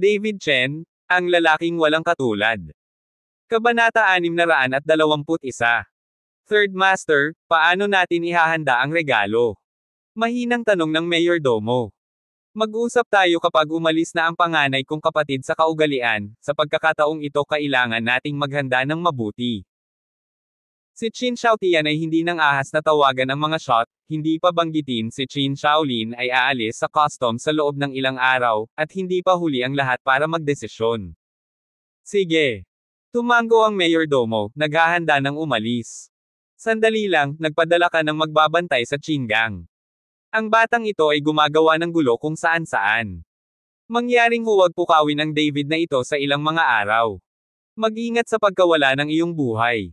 David Chen, ang lalaking walang katulad. Kabanata 621. Third Master, paano natin ihahanda ang regalo? Mahinang tanong ng mayordomo. Mag-usap tayo kapag umalis na ang panganay kong kapatid sa kaugalian, sa pagkakataong ito kailangan nating maghanda ng mabuti. Si Qin Xiaotian ay hindi nang ahas na tawagan ang mga shot, hindi pa banggitin si Qin Shaolin ay aalis sa custom sa loob ng ilang araw, at hindi pa huli ang lahat para magdesisyon. Sige. Tumango ang mayordomo, naghahanda ng umalis. Sandali lang, nagpadala ka ng magbabantay sa Qingang. Ang batang ito ay gumagawa ng gulo kung saan-saan. Mangyaring huwag pukawin ang David na ito sa ilang mga araw. Mag-ingat sa pagkawala ng iyong buhay.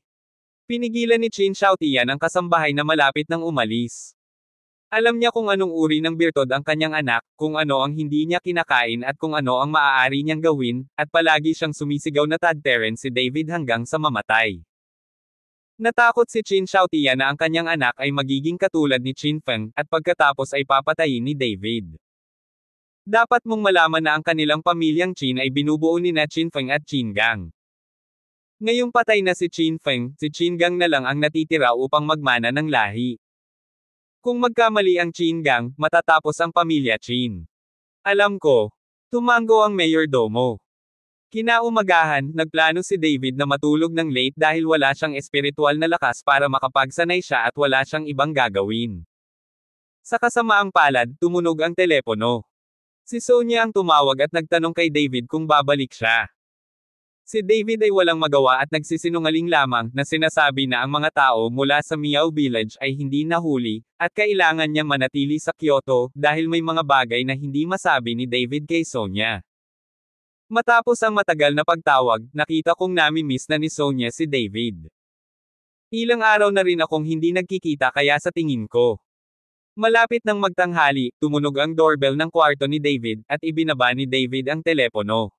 Pinigilan ni Qin Xiaotian ang kasambahay na malapit nang umalis. Alam niya kung anong uri ng birtod ang kanyang anak, kung ano ang hindi niya kinakain at kung ano ang maaari niyang gawin, at palagi siyang sumisigaw na tadteren si David hanggang sa mamatay. Natakot si Qin Xiaotian na ang kanyang anak ay magiging katulad ni Qin Feng, at pagkatapos ay papatayin ni David. Dapat mong malaman na ang kanilang pamilyang Qin ay binubuo ni na Qin Feng at Qin Gang. Ngayong patay na si Qin Feng, si Qin Gang na lang ang natitira upang magmana ng lahi. Kung magkamali ang Qin Gang, matatapos ang pamilya Qin. Alam ko. Tumango ang mayordomo. Kinaumagahan, nagplano si David na matulog ng late dahil wala siyang espiritual na lakas para makapagsanay siya at wala siyang ibang gagawin. Sa kasamaang palad, tumunog ang telepono. Si Sonia ang tumawag at nagtanong kay David kung babalik siya. Si David ay walang magawa at nagsisinungaling lamang na sinasabi na ang mga tao mula sa Miao Village ay hindi nahuli, at kailangan niyang manatili sa Kyoto dahil may mga bagay na hindi masabi ni David kay Sonia. Matapos ang matagal na pagtawag, nakita kong nami-miss na ni Sonia si David. Ilang araw na rin akong hindi nagkikita kaya sa tingin ko. Malapit nang magtanghali, tumunog ang doorbell ng kwarto ni David, at ibinaba ni David ang telepono.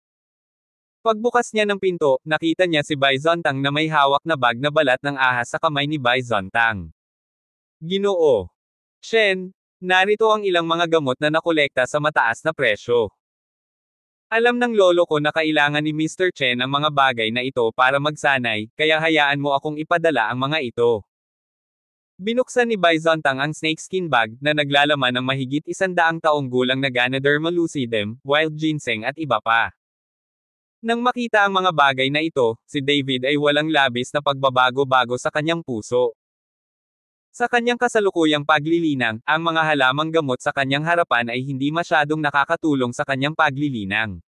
Pagbukas niya ng pinto, nakita niya si Bai Zontang na may hawak na bag na balat ng ahas sa kamay ni Bai Zontang. Ginoo. Shen, narito ang ilang mga gamot na nakolekta sa mataas na presyo. Alam ng lolo ko na kailangan ni Mr. Chen ang mga bagay na ito para magsanay, kaya hayaan mo akong ipadala ang mga ito. Binuksan ni Bai Zontang ang snakeskin bag, na naglalaman ng mahigit 100 taong gulang na Ganoderma lucidum, wild ginseng at iba pa. Nang makita ang mga bagay na ito, si David ay walang labis na pagbabago-bago sa kanyang puso. Sa kanyang kasalukuyang paglilinang, ang mga halamang gamot sa kanyang harapan ay hindi masyadong nakakatulong sa kanyang paglilinang.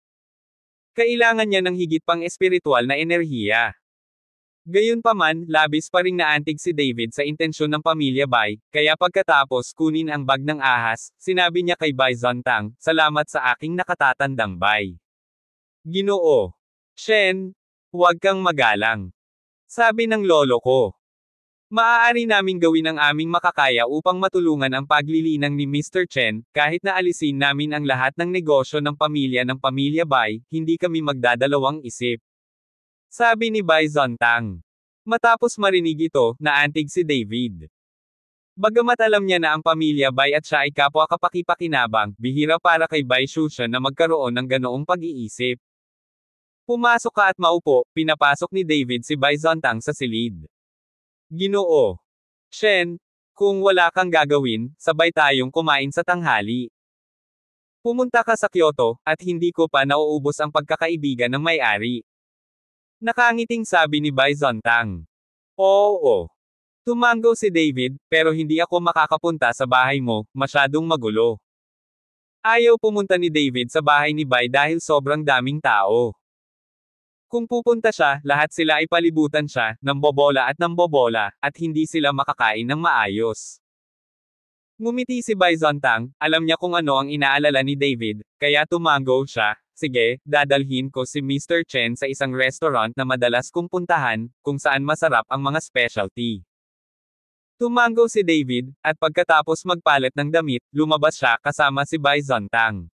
Kailangan niya ng higit pang espiritual na enerhiya. Gayunpaman, labis pa ring naantig si David sa intensyon ng pamilya Bai, kaya pagkatapos kunin ang bag ng ahas, sinabi niya kay Bai Zontang, "Salamat sa aking nakatatandang Bai." Ginoo. Shen, huwag kang magalang. Sabi ng lolo ko. Maaari naming gawin ang aming makakaya upang matulungan ang paglilinang ni Mr. Chen, kahit na alisin namin ang lahat ng negosyo ng pamilya Bai, hindi kami magdadalawang isip. Sabi ni Bai Zontang. Matapos marinig ito, naantig si David. Bagamat alam niya na ang pamilya Bai at siya ay kapwa kapaki-pakinabang, bihira para kay Bai Shushan na magkaroon ng ganoong pag-iisip. Pumasok ka at maupo, pinapasok ni David si Bai Zontang sa silid. Ginoo. Shen, kung wala kang gagawin, sabay tayong kumain sa tanghali. Pumunta ka sa Kyoto, at hindi ko pa nauubos ang pagkakaibigan ng may-ari. Nakangiting sabi ni Bai Zontang. Oo. Tumango si David, pero hindi ako makakapunta sa bahay mo, masyadong magulo. Ayaw pumunta ni David sa bahay ni Bai dahil sobrang daming tao. Kung pupunta siya, lahat sila ay palibutan siya, nambobola, at hindi sila makakain ng maayos. Ngumiti si Bai Zontang, alam niya kung ano ang inaalala ni David, kaya tumango siya, "Sige, dadalhin ko si Mr. Chen sa isang restaurant na madalas kong puntahan, kung saan masarap ang mga specialty." Tumango si David, at pagkatapos magpalit ng damit, lumabas siya kasama si Bai Zontang.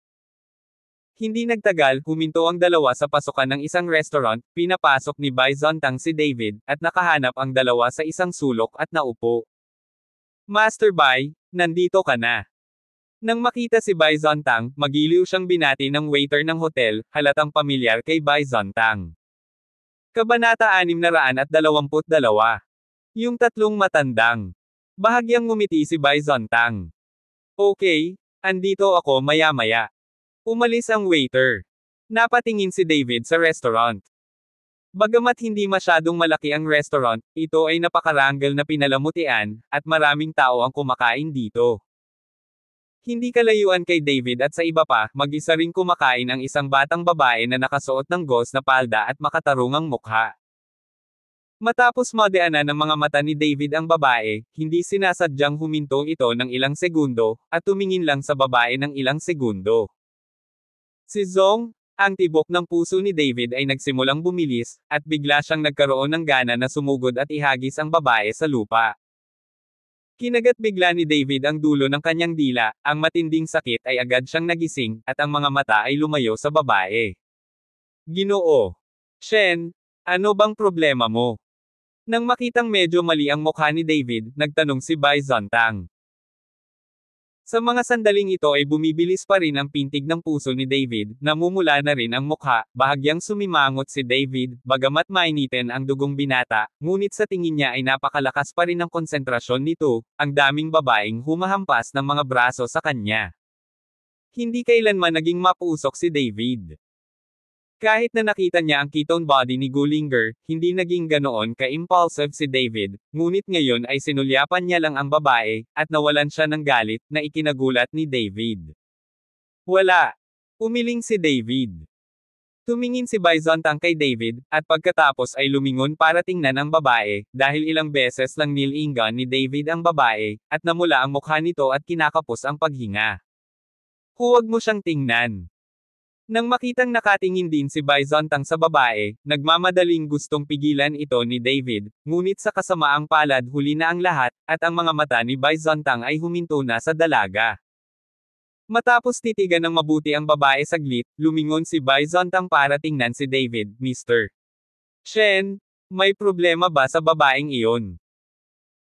Hindi nagtagal, huminto ang dalawa sa pasukan ng isang restaurant, pinapasok ni Bai Zontang si David, at nakahanap ang dalawa sa isang sulok at naupo. "Master Bai, nandito ka na." Nang makita si Bai Zontang, magiliw siyang binati ng waiter ng hotel, halatang pamilyar kay Bai Zontang. Kabanata 622. Yung tatlong matandang. Bahagyang ngumiti si Bai Zontang. Okay, andito ako maya-maya. Umalis ang waiter. Napatingin si David sa restaurant. Bagamat hindi masyadong malaki ang restaurant, ito ay napakaranggal na pinalamutian, at maraming tao ang kumakain dito. Hindi kalayuan kay David at sa iba pa, mag-isa ring kumakain ang isang batang babae na nakasuot ng gauze na palda at makatarungang mukha. Matapos madeanan ng mga mata ni David ang babae, hindi sinasadyang huminto ito ng ilang segundo, at tumingin lang sa babae ng ilang segundo. Si Zong, ang tibok ng puso ni David ay nagsimulang bumilis, at bigla siyang nagkaroon ng gana na sumugod at ihagis ang babae sa lupa. Kinagat bigla ni David ang dulo ng kanyang dila, ang matinding sakit ay agad siyang nagising, at ang mga mata ay lumayo sa babae. Ginoo. Shen, ano bang problema mo? Nang makitang medyo mali ang mukha ni David, nagtanong si Bai Zontang. Sa mga sandaling ito ay bumibilis pa rin ang pintig ng puso ni David, namumula na rin ang mukha, bahagyang sumimangot si David, bagamat mainitin ang dugong binata, ngunit sa tingin niya ay napakalakas pa rin ang konsentrasyon nito, ang daming babaeng humahampas ng mga braso sa kanya. Hindi kailanman naging mapuusok si David. Kahit na nakita niya ang ketone body ni Gullinger, hindi naging ganoon ka-impulsive si David, ngunit ngayon ay sinulyapan niya lang ang babae, at nawalan siya ng galit, na ikinagulat ni David. Wala. Umiling si David. Tumingin si Bai Zontang kay David, at pagkatapos ay lumingon para tingnan ang babae, dahil ilang beses lang nilingan ni David ang babae, at namula ang mukha nito at kinakapos ang paghinga. Huwag mo siyang tingnan. Nang makitang nakatingin din si Bai Zontang sa babae, nagmamadaling gustong pigilan ito ni David, ngunit sa kasamaang palad huli na ang lahat, at ang mga mata ni Bai Zontang ay huminto na sa dalaga. Matapos titigan ng mabuti ang babae saglit, lumingon si Bai Zontang para tingnan si David, Mr. Shen, may problema ba sa babaeng iyon?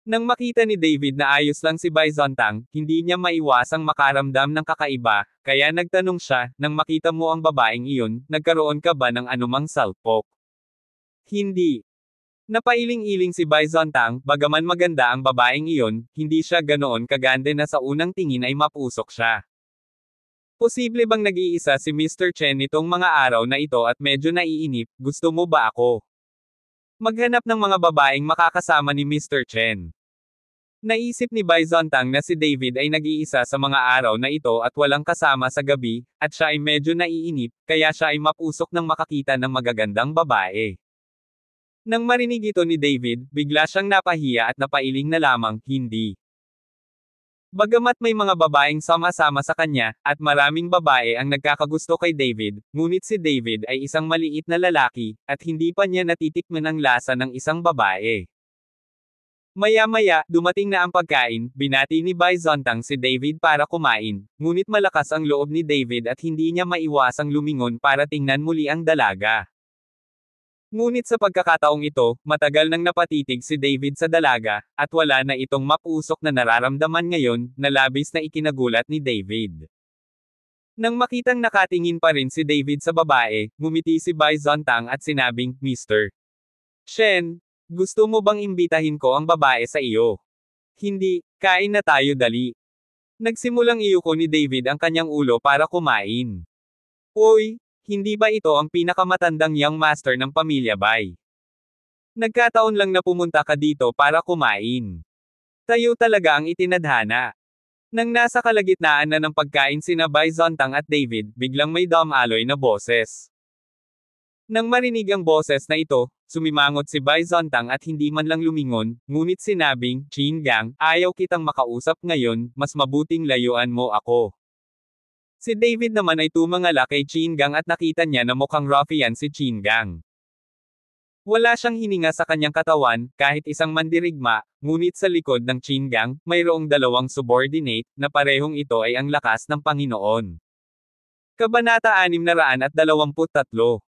Nang makita ni David na ayos lang si Bai Zontang, hindi niya maiwasang makaramdam ng kakaiba, kaya nagtanong siya, nang makita mo ang babaeng iyon, nagkaroon ka ba ng anumang salpok? Hindi. Napailing-iling si Bai Zontang, bagaman maganda ang babaeng iyon, hindi siya ganoon kaganda na sa unang tingin ay mapusok siya. Posible bang nag-iisa si Mr. Chen nitong mga araw na ito at medyo naiinip, gusto mo ba ako? Maghanap ng mga babaeng makakasama ni Mr. Chen. Naisip ni Bai Zontang na si David ay nag-iisa sa mga araw na ito at walang kasama sa gabi, at siya ay medyo naiinip, kaya siya ay mapusok nang makakita ng magagandang babae. Nang marinig ito ni David, bigla siyang napahiya at napailing na lamang, hindi. Bagamat may mga babaeng sama-sama sa kanya, at maraming babae ang nagkakagusto kay David, ngunit si David ay isang maliit na lalaki, at hindi pa niya natitikman ang lasa ng isang babae. Maya-maya, dumating na ang pagkain, binati ni Bai Zontang si David para kumain, ngunit malakas ang loob ni David at hindi niya maiwasang lumingon para tingnan muli ang dalaga. Ngunit sa pagkakataong ito, matagal nang napatitig si David sa dalaga, at wala na itong mapusok na nararamdaman ngayon, na labis na ikinagulat ni David. Nang makitang nakatingin pa rin si David sa babae, ngumiti si Bai Zontang at sinabing, Mr. Shen, gusto mo bang imbitahin ko ang babae sa iyo? Hindi, kain na tayo dali. Nagsimulang iyuko ni David ang kanyang ulo para kumain. Uy, hindi ba ito ang pinakamatandang young master ng pamilya Bai? Nagkataon lang na pumunta ka dito para kumain. Tayo talaga ang itinadhana. Nang nasa kalagitnaan na ng pagkain sina Bai Zontang at David, biglang may dumaloy na boses. Nang marinig ang boses na ito, sumimangot si Bai Zontang at hindi man lang lumingon, ngunit sinabing, Qin Gang, ayaw kitang makausap ngayon, mas mabuting layuan mo ako. Si David naman ay tumangala kay Qin Gang at nakita niya na mukhang ruffian si Qin Gang. Wala siyang hininga sa kanyang katawan, kahit isang mandirigma, ngunit sa likod ng Qin Gang, mayroong dalawang subordinate, na parehong ito ay ang lakas ng Panginoon. Kabanata 623.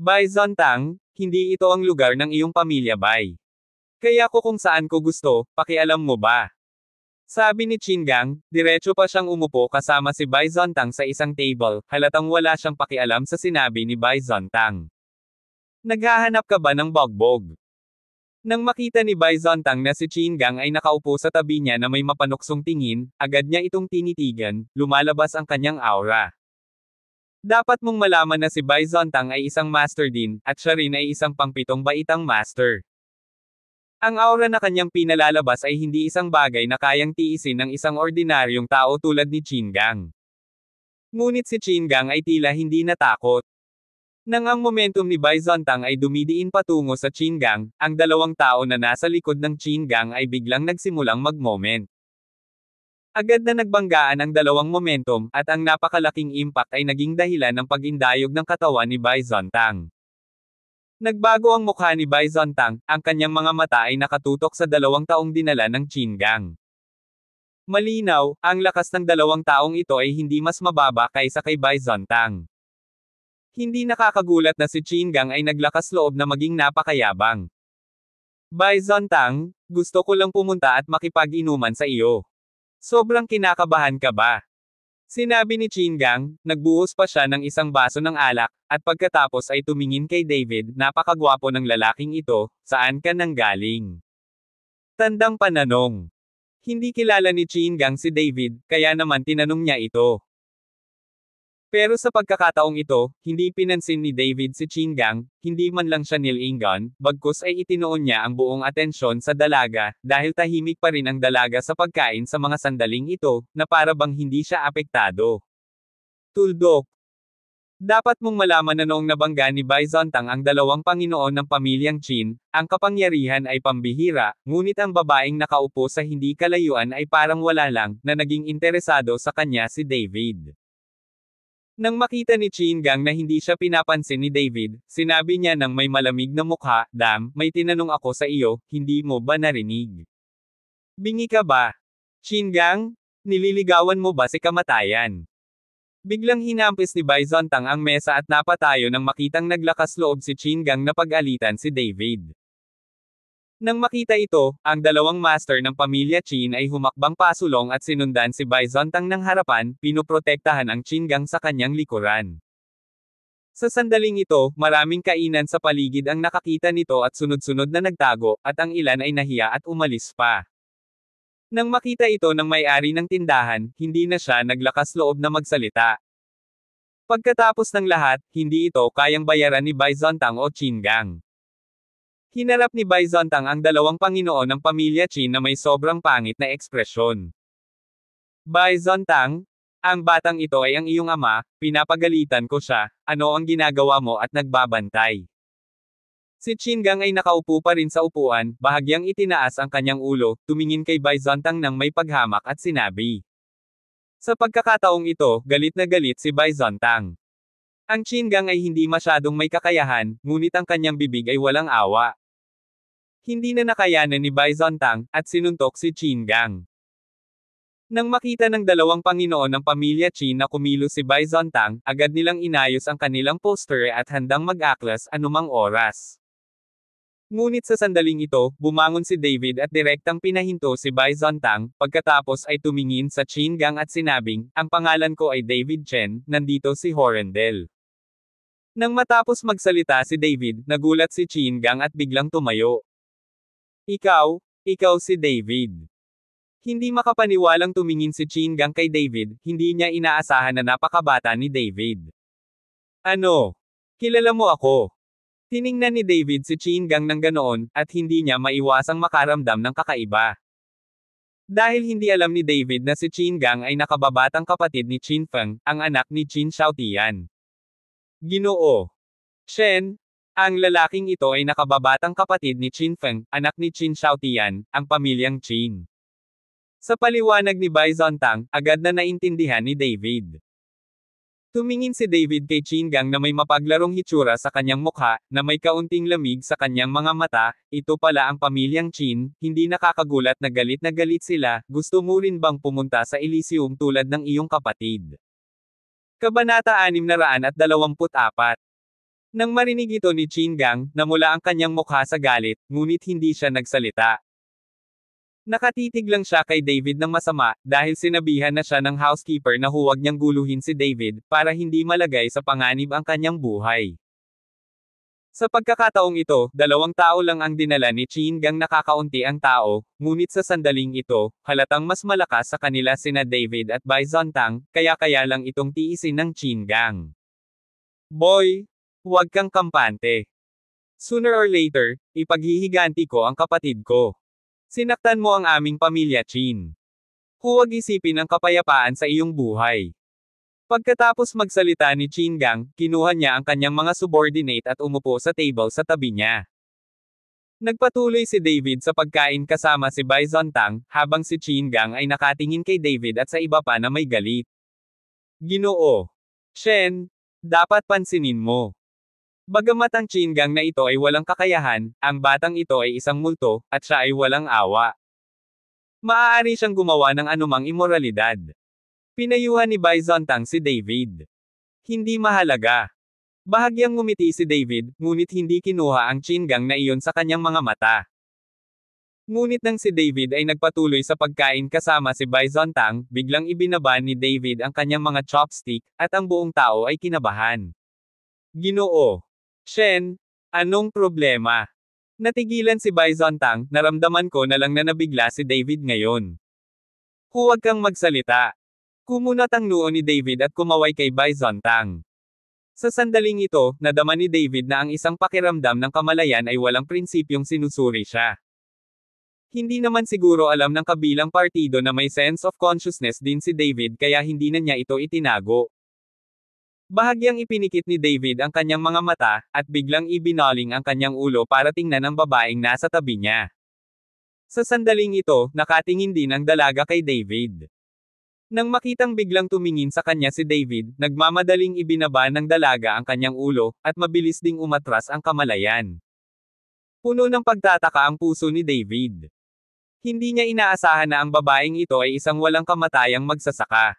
Bai Zontang, hindi ito ang lugar ng iyong pamilya Bai. Kaya ko kung saan ko gusto, pakialam mo ba? Sabi ni Chingang, diretso pa siyang umupo kasama si Bai Zontang sa isang table, halatang wala siyang pakialam sa sinabi ni Bai Zontang. Naghahanap ka ba ng bogbog? Nang makita ni Bai Zontang na si Chingang ay nakaupo sa tabi niya na may mapanuksong tingin, agad niya itong tinitigan, lumalabas ang kanyang aura. Dapat mong malaman na si Bai Zontang ay isang master din, at siya rin ay isang pangpitong baitang master. Ang aura na kanyang pinalalabas ay hindi isang bagay na kayang tiisin ng isang ordinaryong tao tulad ni Chingang. Ngunit si Chingang ay tila hindi natakot. Nang ang momentum ni Bai Zontang ay dumidiin patungo sa Chingang, ang dalawang tao na nasa likod ng Chingang ay biglang nagsimulang mag-moment. Agad na nagbanggaan ang dalawang momentum, at ang napakalaking impact ay naging dahilan ng pag-indayog ng katawan ni Bai Zontang. Nagbago ang mukha ni Bai Zontang, ang kanyang mga mata ay nakatutok sa dalawang taong dinala ng Chingang. Malinaw, ang lakas ng dalawang taong ito ay hindi mas mababa kaysa kay Bai Zontang. Hindi nakakagulat na si Chingang ay naglakas loob na maging napakayabang. Bai Zontang, gusto ko lang pumunta at makipag-inuman sa iyo. Sobrang kinakabahan ka ba? Sinabi ni Chingang, nagbuhos pa siya ng isang baso ng alak, at pagkatapos ay tumingin kay David, napakagwapo ng lalaking ito, saan ka nanggaling? Tandang pananong. Hindi kilala ni Chingang si David, kaya naman tinanong niya ito. Pero sa pagkakataong ito, hindi pinansin ni David si Chingang, hindi man lang siya nilingon, bagkus ay itinoon niya ang buong atensyon sa dalaga, dahil tahimik pa rin ang dalaga sa pagkain sa mga sandaling ito, na para bang hindi siya apektado. Tuldok. Dapat mong malaman na noong nabangga ni Bai Zontang ang dalawang Panginoon ng pamilyang Qin, ang kapangyarihan ay pambihira, ngunit ang babaeng nakaupo sa hindi kalayuan ay parang wala lang, na naging interesado sa kanya si David. Nang makita ni Chingang na hindi siya pinapansin ni David, sinabi niya ng may malamig na mukha, "Dam, may tinanong ako sa iyo, hindi mo ba narinig? Bingi ka ba? Chingang, nililigawan mo ba si kamatayan?" Biglang hinampis ni Bai Zontang ang mesa at napatayo nang makitang naglakas loob si Chingang na pag-alitan si David. Nang makita ito, ang dalawang master ng pamilya Qin ay humakbang pasulong at sinundan si Bai Zontang ng harapan, pinoprotektahan ang Chingang sa kanyang likuran. Sa sandaling ito, maraming kainan sa paligid ang nakakita nito at sunod-sunod na nagtago, at ang ilan ay nahiya at umalis pa. Nang makita ito ng may-ari ng tindahan, hindi na siya naglakas loob na magsalita. Pagkatapos ng lahat, hindi ito kayang bayaran ni Bai Zontang o Chingang. Hinarap ni Bai Zontang ang dalawang Panginoon ng pamilya Qin na may sobrang pangit na ekspresyon. Bai Zontang, ang batang ito ay ang iyong ama, pinapagalitan ko siya, ano ang ginagawa mo at nagbabantay? Si Chingang ay nakaupo pa rin sa upuan, bahagyang itinaas ang kanyang ulo, tumingin kay Bai Zontang ng may paghamak at sinabi. Sa pagkakataong ito, galit na galit si Bai Zontang. Ang Chingang ay hindi masyadong may kakayahan, ngunit ang kanyang bibig ay walang awa. Hindi na nakayanan ni Bai Zontang, at sinuntok si Chingang. Nang makita ng dalawang Panginoon ng pamilya Qin na kumilos si Bai Zontang, agad nilang inayos ang kanilang poster at handang mag-aklas anumang oras. Ngunit sa sandaling ito, bumangon si David at direktang pinahinto si Bai Zontang, pagkatapos ay tumingin sa Chingang at sinabing, ang pangalan ko ay David Chen, nandito si Horendel. Nang matapos magsalita si David, nagulat si Chingang at biglang tumayo. Ikaw si David. Hindi makapaniwalang tumingin si Chingang kay David, hindi niya inaasahan na napakabata ni David. Ano? Kilala mo ako? Tiningnan ni David si Chingang ng ganoon, at hindi niya maiwasang makaramdam ng kakaiba. Dahil hindi alam ni David na si Chingang ay nakababatang kapatid ni Qin Feng, ang anak ni Qin Xiaotian. Ginoo. Shen, ang lalaking ito ay nakababatang kapatid ni Qin Feng, anak ni Qin Xiaotian, ang pamilyang Qin. Sa paliwanag ni Bai Zontang, agad na naintindihan ni David. Tumingin si David kay Chingang na may mapaglarong hitsura sa kanyang mukha, na may kaunting lamig sa kanyang mga mata, ito pala ang pamilyang Qin, hindi nakakagulat na galit sila, gusto mo rin bang pumunta sa Elysium tulad ng iyong kapatid? Kabanata 624. Nang marinig ito ni Chingang, namula ang kanyang mukha sa galit, ngunit hindi siya nagsalita. Nakatitig lang siya kay David ng masama, dahil sinabihan na siya ng housekeeper na huwag niyang guluhin si David, para hindi malagay sa panganib ang kanyang buhay. Sa pagkakataong ito, 2 tao lang ang dinala ni Chin Gang, nakakaunti ang tao, ngunit sa sandaling ito, halatang mas malakas sa kanila sina David at Bai Zontang, kaya lang itong tiisin ng Chin Gang. Boy, huwag kang kampante. Sooner or later, ipaghihiganti ko ang kapatid ko. Sinaktan mo ang aming pamilya, Chin. Huwag isipin ang kapayapaan sa iyong buhay. Pagkatapos magsalita ni Chin Gang, kinuha niya ang kanyang mga subordinate at umupo sa table sa tabi niya. Nagpatuloy si David sa pagkain kasama si Bai Zontang, habang si Chin Gang ay nakatingin kay David at sa iba pa na may galit. Ginoo. Shen, dapat pansinin mo. Bagamat ang Chin Gang na ito ay walang kakayahan, ang batang ito ay isang multo, at siya ay walang awa. Maaari siyang gumawa ng anumang imoralidad. Pinayuhan ni Bai Zontang si David. Hindi mahalaga. Bahagyang ngumiti si David, ngunit hindi kinuha ang Chin Gang na iyon sa kanyang mga mata. Ngunit nang si David ay nagpatuloy sa pagkain kasama si Bai Zontang, biglang ibinaba ni David ang kanyang mga chopstick, at ang buong tao ay kinabahan. Ginoo. Shen, anong problema? Natigilan si Bai Zontang, naramdaman ko na lang na nabigla si David ngayon. Huwag kang magsalita. Kumunat ang noo ni David at kumaway kay Bai Zontang. Sa sandaling ito, nadama ni David na ang isang pakiramdam ng kamalayan ay walang prinsipyong sinusuri siya. Hindi naman siguro alam ng kabilang partido na may sense of consciousness din si David, kaya hindi na niya ito itinago. Bahagyang ipinikit ni David ang kanyang mga mata, at biglang ibinaling ang kanyang ulo para tingnan ang babaeng nasa tabi niya. Sa sandaling ito, nakatingin din ang dalaga kay David. Nang makitang biglang tumingin sa kanya si David, nagmamadaling ibinaba ng dalaga ang kanyang ulo, at mabilis ding umatras ang kamalayan. Puno ng pagtataka ang puso ni David. Hindi niya inaasahan na ang babaeng ito ay isang walang kamatayang magsasaka.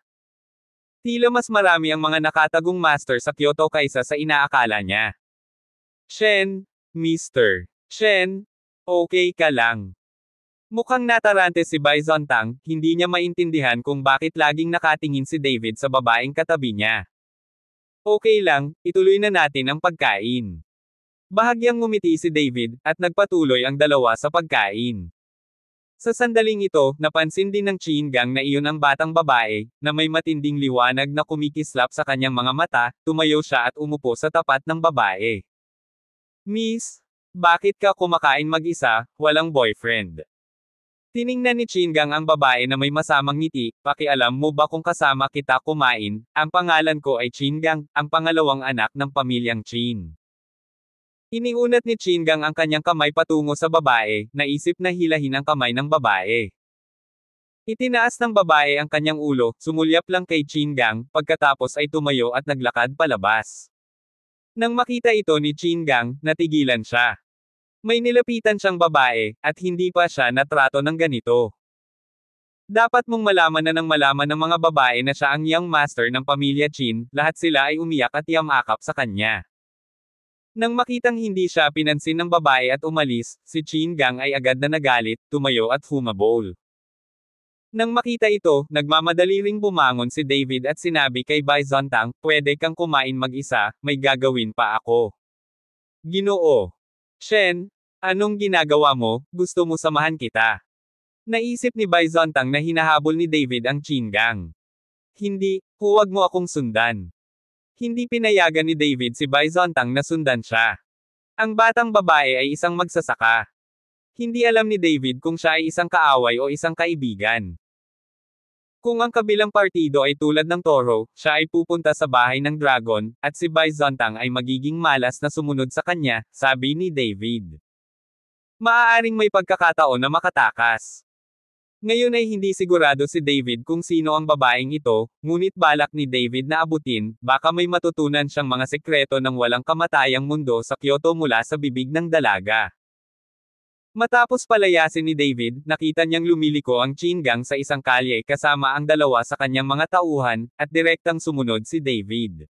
Tila mas marami ang mga nakatagong master sa Kyoto kaysa sa inaakala niya. Shen, Mr. Shen, okay ka lang. Mukhang natarante si Bai Zontang, hindi niya maintindihan kung bakit laging nakatingin si David sa babaeng katabi niya. Okay lang, ituloy na natin ang pagkain. Bahagyang ngumiti si David, at nagpatuloy ang dalawa sa pagkain. Sa sandaling ito, napansin din ng Chin Gang na iyon ang batang babae, na may matinding liwanag na kumikislap sa kanyang mga mata, tumayo siya at umupo sa tapat ng babae. Miss, bakit ka kumakain mag-isa, walang boyfriend? Tiningnan ni Chin Gang ang babae na may masamang ngiti, pakialam mo ba kung kasama kita kumain, ang pangalan ko ay Chin Gang, ang pangalawang anak ng pamilyang Chin. Iniunat ni Chin Gang ang kanyang kamay patungo sa babae, naisip na hilahin ang kamay ng babae. Itinaas ng babae ang kanyang ulo, sumulyap lang kay Chin Gang, pagkatapos ay tumayo at naglakad palabas. Nang makita ito ni Chin Gang, natigilan siya. May nilapitan siyang babae, at hindi pa siya natrato ng ganito. Dapat mong malaman na nang malaman ng mga babae na siya ang young master ng pamilya Chin, lahat sila ay umiyak at yamakap sa kanya. Nang makitang hindi siya pinansin ng babae at umalis, si Chin Gang ay agad na nagalit, tumayo at humabol. Nang makita ito, nagmamadali ring bumangon si David at sinabi kay Bai Zontang, pwede kang kumain mag-isa, may gagawin pa ako. Ginoo. Shen, anong ginagawa mo, gusto mo samahan kita? Naisip ni Bai Zontang na hinahabol ni David ang Chin Gang. Hindi, huwag mo akong sundan. Hindi pinayagan ni David si Bai Zontang na sundan siya. Ang batang babae ay isang magsasaka. Hindi alam ni David kung siya ay isang kaaway o isang kaibigan. Kung ang kabilang partido ay tulad ng toro, siya ay pupunta sa bahay ng dragon, at si Bai Zontang ay magiging malas na sumunod sa kanya, sabi ni David. Maaaring may pagkakataon na makatakas. Ngayon ay hindi sigurado si David kung sino ang babaeng ito, ngunit balak ni David na abutin, baka may matutunan siyang mga sekreto ng walang kamatayang mundo sa Kyoto mula sa bibig ng dalaga. Matapos palayasin ni David, nakita niyang lumiliko ang Chin Gang sa isang kalye kasama ang dalawa sa kanyang mga tauhan, at direktang sumunod si David.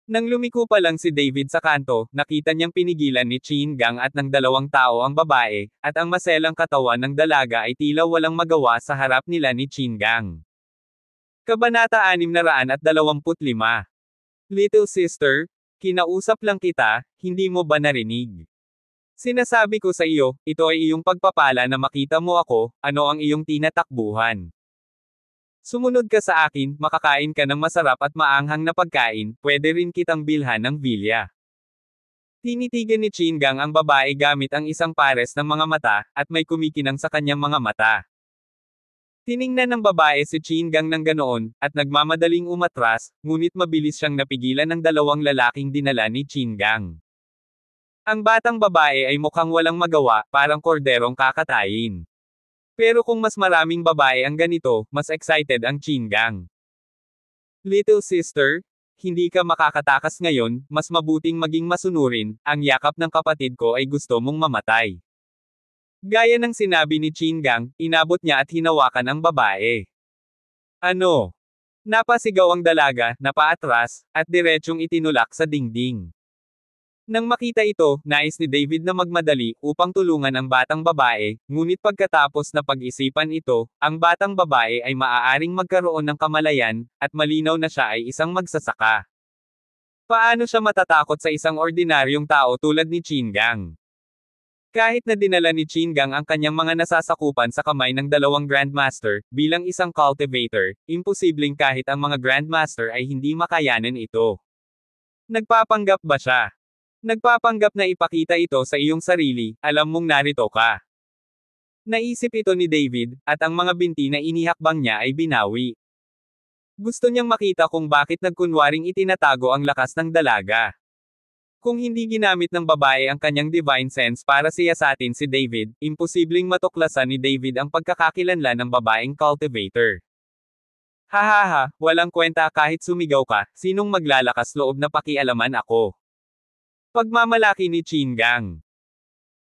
Nang lumiko pa lang si David sa kanto, nakita niyang pinigilan ni Chin Gang at ng dalawang tao ang babae, at ang maselang katawan ng dalaga ay tila walang magawa sa harap nila ni Chin Gang. Kabanata 625. Little sister, kinausap lang kita, hindi mo ba narinig? Sinasabi ko sa iyo, ito ay iyong pagpapala na makita mo ako, ano ang iyong tinatakbuhan. Sumunod ka sa akin, makakain ka ng masarap at maanghang na pagkain, pwede rin kitang bilhan ng bilya. Tinitigan ni Chin Gang ang babae gamit ang isang pares ng mga mata, at may kumikinang sa kanyang mga mata. Tiningnan ng babae si Chin Gang ng ganoon, at nagmamadaling umatras, ngunit mabilis siyang napigilan ng dalawang lalaking dinala ni Chin Gang. Ang batang babae ay mukhang walang magawa, parang korderong kakatayin. Pero kung mas maraming babae ang ganito, mas excited ang Chin Gang. Little sister, hindi ka makakatakas ngayon, mas mabuting maging masunurin, ang yakap ng kapatid ko ay gusto mong mamatay. Gaya ng sinabi ni Chin Gang, inabot niya at hinawakan ang babae. Ano? Napasigaw ang dalaga, napaatras, at diretsyong itinulak sa dingding. Nang makita ito, nais ni David na magmadali upang tulungan ang batang babae, ngunit pagkatapos na pag-isipan ito, ang batang babae ay maaaring magkaroon ng kamalayan, at malinaw na siya ay isang magsasaka. Paano siya matatakot sa isang ordinaryong tao tulad ni Chin Gang? Kahit na dinala ni Chin Gang ang kanyang mga nasasakupan sa kamay ng dalawang Grandmaster, bilang isang cultivator, imposibleng kahit ang mga Grandmaster ay hindi makayanan ito. Nagpapanggap ba siya? Nagpapanggap na ipakita ito sa iyong sarili, alam mong narito ka. Naisip ito ni David, at ang mga binti na inihakbang niya ay binawi. Gusto niyang makita kung bakit nagkunwaring itinatago ang lakas ng dalaga. Kung hindi ginamit ng babae ang kanyang divine sense para siyasatin si David, imposibleng matuklasan ni David ang pagkakakilanlan ng babaeng cultivator. Hahaha, walang kwenta kahit sumigaw ka, sinong maglalakas loob na pakialaman ako? Pagmamalaki ni Chin Gang.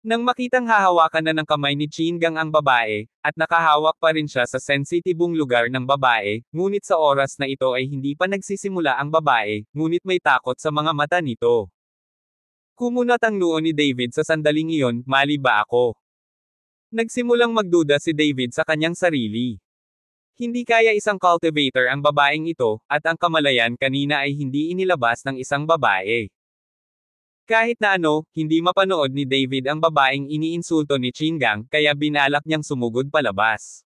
Nang makitang hahawakan na ng kamay ni Chin Gang ang babae, at nakahawak pa rin siya sa sensitibong lugar ng babae, ngunit sa oras na ito ay hindi pa nagsisimula ang babae, ngunit may takot sa mga mata nito. Kumunat ang noo ni David sa sandaling iyon, mali ba ako? Nagsimulang magduda si David sa kanyang sarili. Hindi kaya isang cultivator ang babaeng ito, at ang kamalayan kanina ay hindi inilabas ng isang babae. Kahit na ano, hindi mapanood ni David ang babaeng iniinsulto ni Chin Gang, kaya binalak niyang sumugod palabas.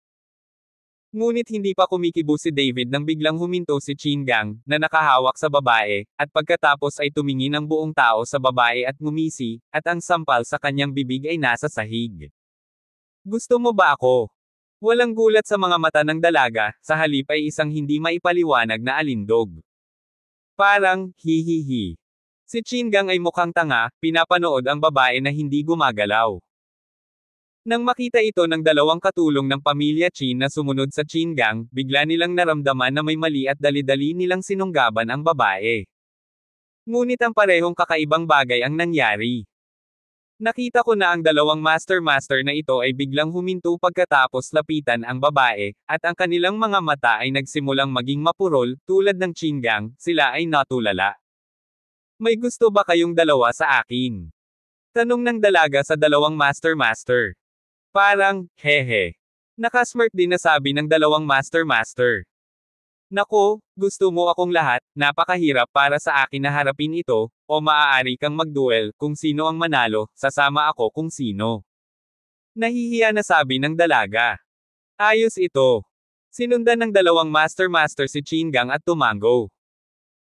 Ngunit hindi pa kumikibo si David nang biglang huminto si Chin Gang, na nakahawak sa babae, at pagkatapos ay tumingin ang buong tao sa babae at ngumisi, at ang sampal sa kanyang bibig ay nasa sahig. Gusto mo ba ako? Walang gulat sa mga mata ng dalaga, sa halip ay isang hindi maipaliwanag na alindog. Parang, hihihi. Si Chin Gang ay mukhang tanga, pinapanood ang babae na hindi gumagalaw. Nang makita ito ng dalawang katulong ng pamilya Chin na sumunod sa Chin Gang, bigla nilang naramdaman na may mali at dali-dali nilang sinunggaban ang babae. Ngunit ang parehong kakaibang bagay ang nangyari. Nakita ko na ang dalawang master na ito ay biglang huminto pagkatapos lapitan ang babae, at ang kanilang mga mata ay nagsimulang maging mapurol, tulad ng Chin Gang, sila ay natulala. May gusto ba kayong dalawa sa akin? Tanong ng dalaga sa dalawang master. Parang, hehe. Nakasmirk din na sabi ng dalawang master. Nako, gusto mo akong lahat, napakahirap para sa akin na harapin ito, o maaari kang magduel, kung sino ang manalo, sasama ako kung sino. Nahihiya na sabi ng dalaga. Ayos ito. Sinundan ng dalawang master si Chin Gang at tumango.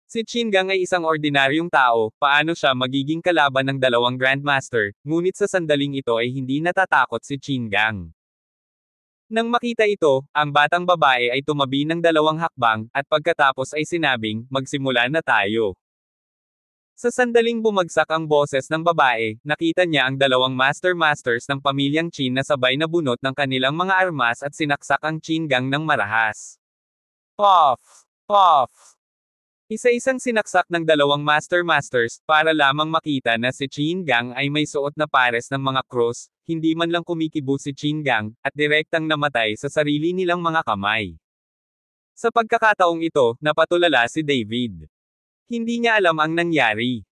Si Chin Gang ay isang ordinaryong tao, paano siya magiging kalaban ng dalawang Grandmaster, ngunit sa sandaling ito ay hindi natatakot si Chin Gang. Nang makita ito, ang batang babae ay tumabi ng dalawang hakbang, at pagkatapos ay sinabing, magsimula na tayo. Sa sandaling bumagsak ang boses ng babae, nakita niya ang dalawang masters ng pamilyang Chin na sabay na bunot ng kanilang mga armas at sinaksak ang Chin Gang ng marahas. Puff! Puff! Isa-isang sinaksak ng dalawang masters, para lamang makita na si Chin Gang ay may suot na pares ng mga cross, hindi man lang kumikibo si Chin Gang, at direktang namatay sa sarili nilang mga kamay. Sa pagkakataong ito, napatulala si David. Hindi niya alam ang nangyari.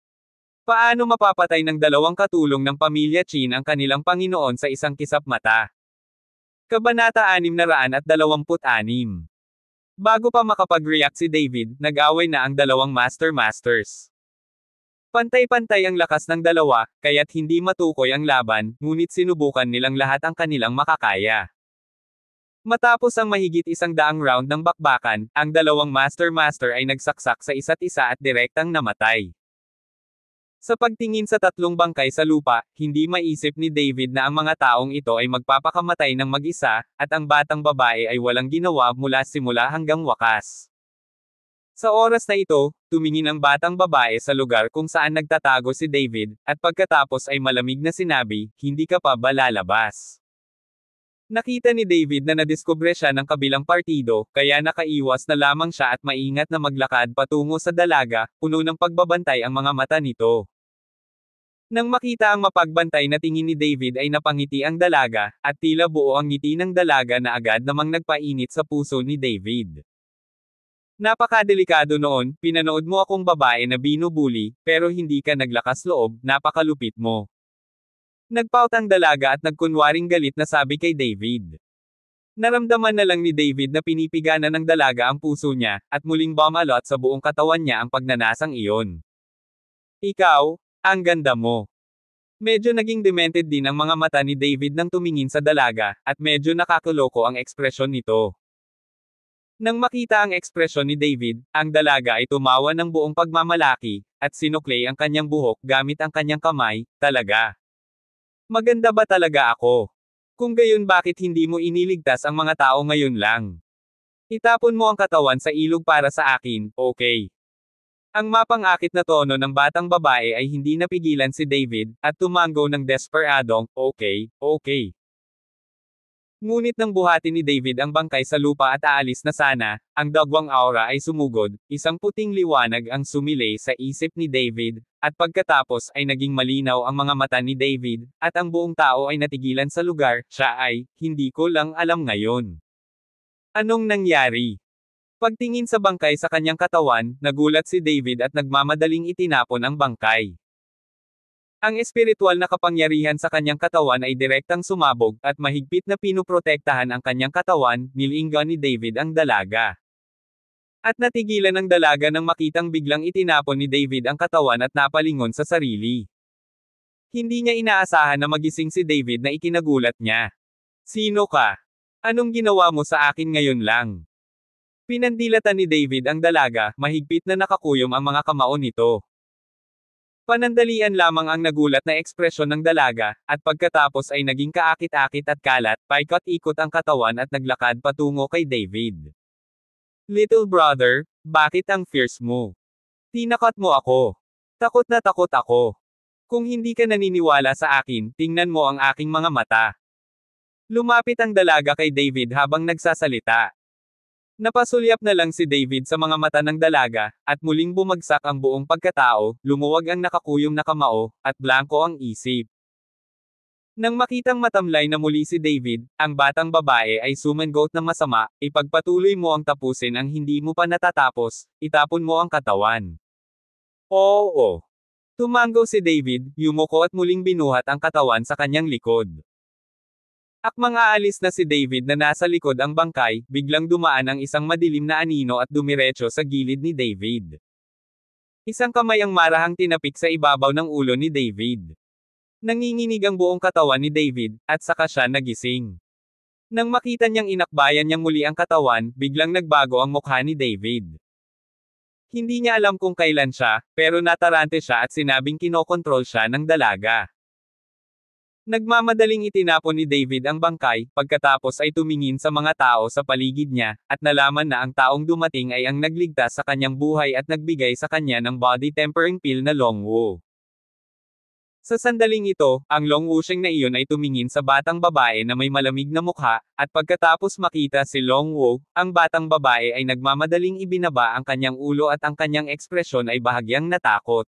Paano mapapatay ng dalawang katulong ng pamilya Chin ang kanilang Panginoon sa isang kisap mata? Kabanata 626. Bago pa makapag-react si David, nag-away na ang dalawang Masters. Pantay-pantay ang lakas ng dalawa, kaya't hindi matukoy ang laban, ngunit sinubukan nilang lahat ang kanilang makakaya. Matapos ang mahigit 100 round ng bakbakan, ang dalawang Master ay nagsaksak sa isa't isa at direktang namatay. Sa pagtingin sa tatlong bangkay sa lupa, hindi maisip ni David na ang mga taong ito ay magpapakamatay ng mag-isa, at ang batang babae ay walang ginawa mula simula hanggang wakas. Sa oras na ito, tumingin ang batang babae sa lugar kung saan nagtatago si David, at pagkatapos ay malamig na sinabi, "Hindi ka pa ba lalabas?" Nakita ni David na nadiskubre siya ng kabilang partido, kaya nakaiwas na lamang siya at maingat na maglakad patungo sa dalaga, puno ng pagbabantay ang mga mata nito. Nang makita ang mapagbantay na tingin ni David ay napangiti ang dalaga, at tila buo ang ngiti ng dalaga na agad namang nagpainit sa puso ni David. "Napakadelikado noon, pinanood mo akong babae na binubuli, pero hindi ka naglakas loob, napakalupit mo." Nagpout ang dalaga at nagkunwaring galit na sabi kay David. Naramdaman na lang ni David na pinipigana ng dalaga ang puso niya, at muling bumalot sa buong katawan niya ang pagnanasang iyon. "Ikaw, ang ganda mo." Medyo naging demented din ang mga mata ni David nang tumingin sa dalaga, at medyo nakakuloko ang ekspresyon nito. Nang makita ang ekspresyon ni David, ang dalaga ay tumawa ng buong pagmamalaki, at sinukli ang kanyang buhok gamit ang kanyang kamay. "Talaga? Maganda ba talaga ako? Kung gayon bakit hindi mo iniligtas ang mga tao ngayon lang? Itapon mo ang katawan sa ilog para sa akin, okay?" Ang mapang-akit na tono ng batang babae ay hindi napigilan si David, at tumango ng desperadong, "Okay, okay." Ngunit nang buhati ni David ang bangkay sa lupa at aalis na sana, ang dagwang aura ay sumugod, isang puting liwanag ang sumilay sa isip ni David, at pagkatapos ay naging malinaw ang mga mata ni David, at ang buong tao ay natigilan sa lugar. Siya ay, "Hindi ko lang alam ngayon. Anong nangyari?" Pagtingin sa bangkay sa kanyang katawan, nagulat si David at nagmamadaling itinapon ang bangkay. Ang espiritual na kapangyarihan sa kanyang katawan ay direktang sumabog, at mahigpit na pinuprotektahan ang kanyang katawan, nilinggan ni David ang dalaga. At natigilan ang dalaga nang makitang biglang itinapon ni David ang katawan at napalingon sa sarili. Hindi niya inaasahan na magising si David na ikinagulat niya. "Sino ka? Anong ginawa mo sa akin ngayon lang?" Pinandilatan ni David ang dalaga, mahigpit na nakakuyom ang mga kamao nito. Panandalian lamang ang nagulat na ekspresyon ng dalaga, at pagkatapos ay naging kaakit-akit at kalat, paikot-ikot ang katawan at naglakad patungo kay David. "Little brother, bakit ang fierce mo? Tinakot mo ako. Takot na takot ako. Kung hindi ka naniniwala sa akin, tingnan mo ang aking mga mata." Lumapit ang dalaga kay David habang nagsasalita. Napasulyap na lang si David sa mga mata ng dalaga, at muling bumagsak ang buong pagkatao, lumuwag ang nakakuyom na kamao, at blanko ang isip. Nang makitang matamlay na muli si David, ang batang babae ay sumangot ng masama, "Ipagpatuloy mo ang tapusin ang hindi mo pa natatapos, itapon mo ang katawan." "Oo." Tumango si David, yumuko at muling binuhat ang katawan sa kanyang likod. Akmang aalis na si David na nasa likod ang bangkay, biglang dumaan ang isang madilim na anino at dumiretso sa gilid ni David. Isang kamay ang marahang tinapik sa ibabaw ng ulo ni David. Nanginginig ang buong katawan ni David, at saka siya nagising. Nang makita niyang inakbayan niyang muli ang katawan, biglang nagbago ang mukha ni David. Hindi niya alam kung kailan siya, pero natarante siya at sinabing kinokontrol siya ng dalaga. Nagmamadaling itinapon ni David ang bangkay, pagkatapos ay tumingin sa mga tao sa paligid niya, at nalaman na ang taong dumating ay ang nagligtas sa kanyang buhay at nagbigay sa kanya ng body tempering pill na Longwo. Sa sandaling ito, ang Longwusheng na iyon ay tumingin sa batang babae na may malamig na mukha, at pagkatapos makita si Longwo, ang batang babae ay nagmamadaling ibinaba ang kanyang ulo at ang kanyang ekspresyon ay bahagyang natakot.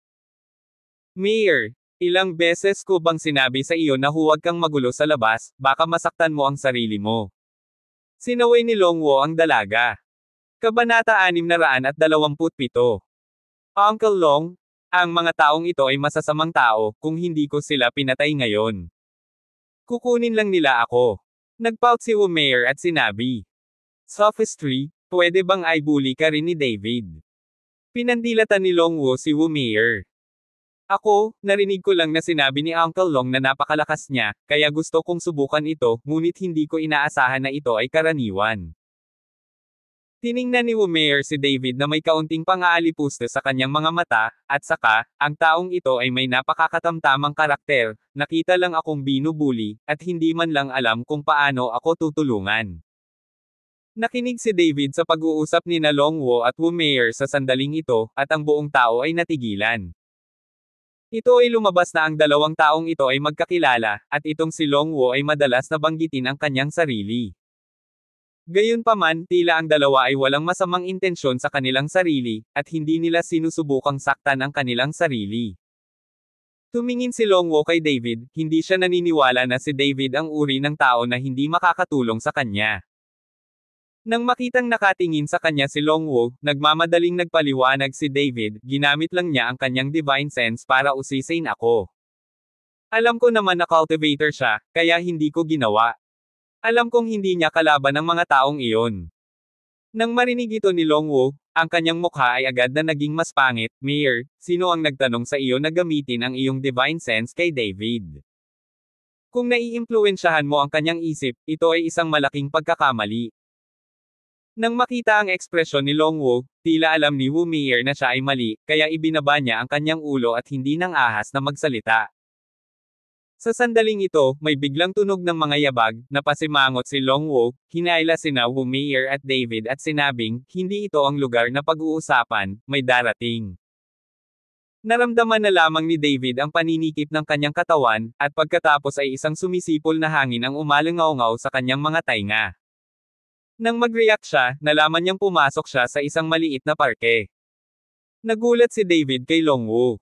"Mayor, ilang beses ko bang sinabi sa iyo na huwag kang magulo sa labas, baka masaktan mo ang sarili mo?" Sinaway ni Longwo ang dalaga. Kabanata 627. Uncle Long, ang mga taong ito ay masasamang tao, kung hindi ko sila pinatay ngayon. Kukunin lang nila ako. Nagpout si Wumair at sinabi. Sophistry, pwede bang i-bully ka rin ni David? Pinandilatan ni Longwo si Wumair. Ako, narinig ko lang na sinabi ni Uncle Long na napakalakas niya, kaya gusto kong subukan ito, ngunit hindi ko inaasahan na ito ay karaniwan. Tiningnan ni Wumair si David na may kaunting pang-aalipusta sa kanyang mga mata, at saka, ang taong ito ay may napakakatamtamang karakter, nakita lang akong binubuli, at hindi man lang alam kung paano ako tutulungan. Nakinig si David sa pag-uusap ni na Longwo at Wumair sa sandaling ito, at ang buong tao ay natigilan. Ito ay lumabas na ang dalawang taong ito ay magkakilala, at itong si Longwo ay madalas na banggitin ang kanyang sarili. Gayunpaman, tila ang dalawa ay walang masamang intensyon sa kanilang sarili, at hindi nila sinusubukang saktan ang kanilang sarili. Tumingin si Longwo kay David, hindi siya naniniwala na si David ang uri ng tao na hindi makakatulong sa kanya. Nang makitang nakatingin sa kanya si Longwo, nagmamadaling nagpaliwanag si David, ginamit lang niya ang kanyang divine sense para usisain ako. Alam ko naman na cultivator siya, kaya hindi ko ginawa. Alam kong hindi niya kalaban ang mga taong iyon. Nang marinig ito ni Longwo, ang kanyang mukha ay agad na naging mas pangit. Mayor, sino ang nagtanong sa iyo na gamitin ang iyong divine sense kay David? Kung naiimpluwensyahan mo ang kanyang isip, ito ay isang malaking pagkakamali. Nang makita ang ekspresyon ni Longwo, tila alam ni Wumair na siya ay mali, kaya ibinaba niya ang kanyang ulo at hindi nang ahas na magsalita. Sa sandaling ito, may biglang tunog ng mga yabag, napasimangot si Longwo, hinayla sina Wumair at David at sinabing, hindi ito ang lugar na pag-uusapan, may darating. Naramdaman na lamang ni David ang paninikip ng kanyang katawan, at pagkatapos ay isang sumisipol na hangin ang umalangaw-ngaw sa kanyang mga tainga. Nang mag-react siya, nalaman niyang pumasok siya sa isang maliit na parke. Nagulat si David kay Longwo.